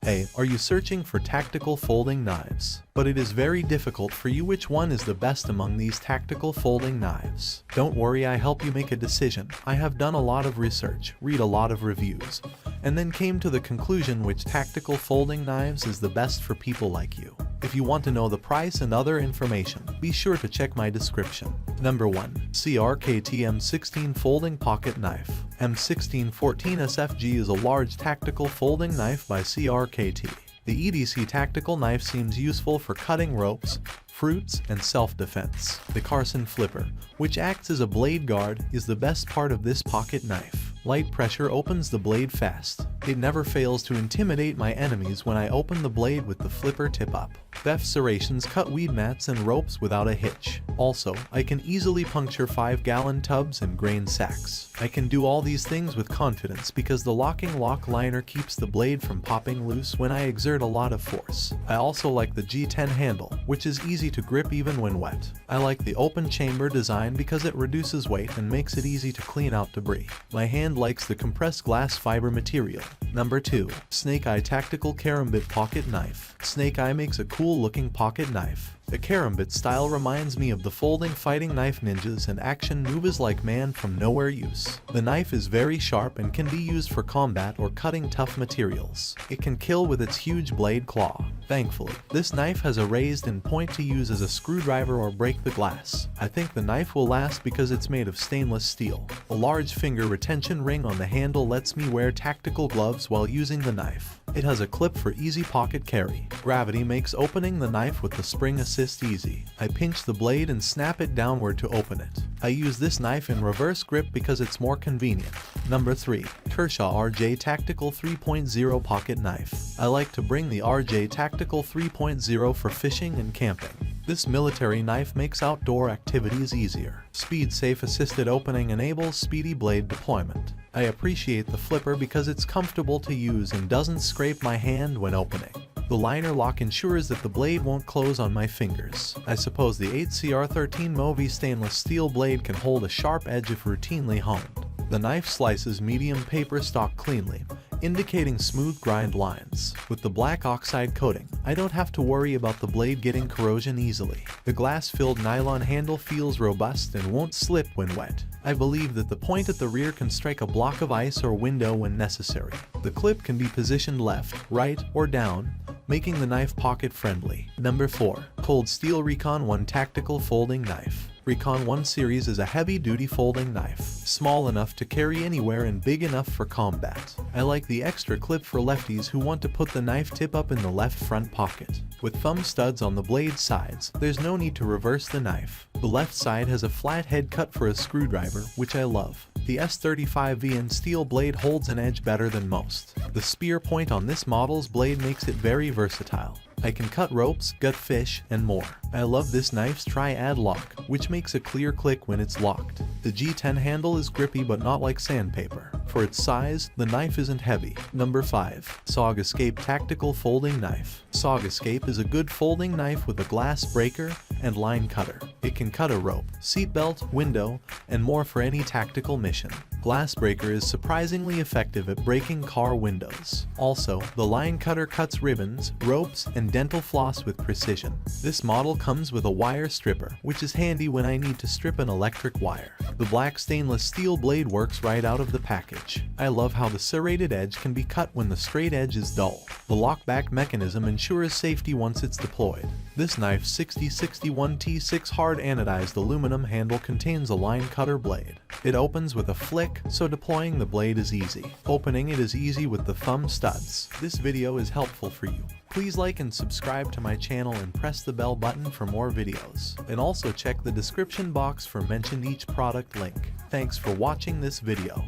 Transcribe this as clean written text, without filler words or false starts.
Hey, are you searching for tactical folding knives? But it is very difficult for you. Which one is the best among these tactical folding knives? Don't worry, I help you make a decision. I have done a lot of research, read a lot of reviews, and then came to the conclusion which tactical folding knives is the best for people like you. If you want to know the price and other information, be sure to check my description. Number 1. CRKT M16 Folding Pocket Knife. M1614 SFG is a large tactical folding knife by CRKT. The EDC tactical knife seems useful for cutting ropes, fruits, and self-defense. The Carson flipper, which acts as a blade guard, is the best part of this pocket knife. Light pressure opens the blade fast. It never fails to intimidate my enemies when I open the blade with the flipper tip up. Theft serrations cut weed mats and ropes without a hitch. Also, I can easily puncture 5-gallon tubs and grain sacks. I can do all these things with confidence because the locking lock liner keeps the blade from popping loose when I exert a lot of force. I also like the G10 handle, which is easy to grip even when wet. I like the open chamber design because it reduces weight and makes it easy to clean out debris. My hand likes the compressed glass fiber material. Number 2. Snake Eye Tactical Karambit Pocket Knife. Snake Eye makes a cool looking pocket knife. The Karambit style reminds me of the folding fighting knife ninjas and action movies like Man from Nowhere use. The knife is very sharp and can be used for combat or cutting tough materials. It can kill with its huge blade claw. Thankfully, this knife has a raised end point to use as a screwdriver or break the glass. I think the knife will last because it's made of stainless steel. A large finger retention ring on the handle lets me wear tactical gloves while using the knife. It has a clip for easy pocket carry. Gravity makes opening the knife with the spring assist easy. I pinch the blade and snap it downward to open it. I use this knife in reverse grip because it's more convenient. Number 3. Kershaw RJ Tactical 3.0 Pocket Knife. I like to bring the RJ Tactical 3.0 for fishing and camping. This military knife makes outdoor activities easier. Speed-safe assisted opening enables speedy blade deployment. I appreciate the flipper because it's comfortable to use and doesn't scrape my hand when opening. The liner lock ensures that the blade won't close on my fingers. I suppose the 8CR13 Movi stainless steel blade can hold a sharp edge if routinely honed. The knife slices medium paper stock cleanly, indicating smooth grind lines. With the black oxide coating, I don't have to worry about the blade getting corrosion easily. The glass-filled nylon handle feels robust and won't slip when wet. I believe that the point at the rear can strike a block of ice or window when necessary. The clip can be positioned left, right, or down, making the knife pocket-friendly. Number 4. Cold Steel Recon 1 Tactical Folding Knife. Recon 1 series is a heavy-duty folding knife, small enough to carry anywhere and big enough for combat. I like the extra clip for lefties who want to put the knife tip up in the left front pocket. With thumb studs on the blade sides, there's no need to reverse the knife. The left side has a flat head cut for a screwdriver, which I love. The S35VN steel blade holds an edge better than most. The spear point on this model's blade makes it very versatile. I can cut ropes, gut fish, and more. I love this knife's triad lock, which makes a clear click when it's locked. The G10 handle is grippy but not like sandpaper. For its size, the knife isn't heavy. Number 5. SOG Escape Tactical Folding Knife. SOG Escape is a good folding knife with a glass breaker and line cutter. It can cut a rope, seatbelt, window, and more for any tactical mission. Glass breaker is surprisingly effective at breaking car windows. Also, the line cutter cuts ribbons, ropes, and dental floss with precision. This model comes with a wire stripper, which is handy when I need to strip an electric wire. The black stainless steel blade works right out of the package. I love how the serrated edge can be cut when the straight edge is dull. The lockback mechanism ensures safety once it's deployed. This knife's 6061 T6 hard anodized aluminum handle contains a line cutter blade. It opens with a flick, so deploying the blade is easy. Opening it is easy with the thumb studs. This video is helpful for you. Please like and subscribe to my channel and press the bell button for more videos. And also check the description box for mentioned each product link. Thanks for watching this video.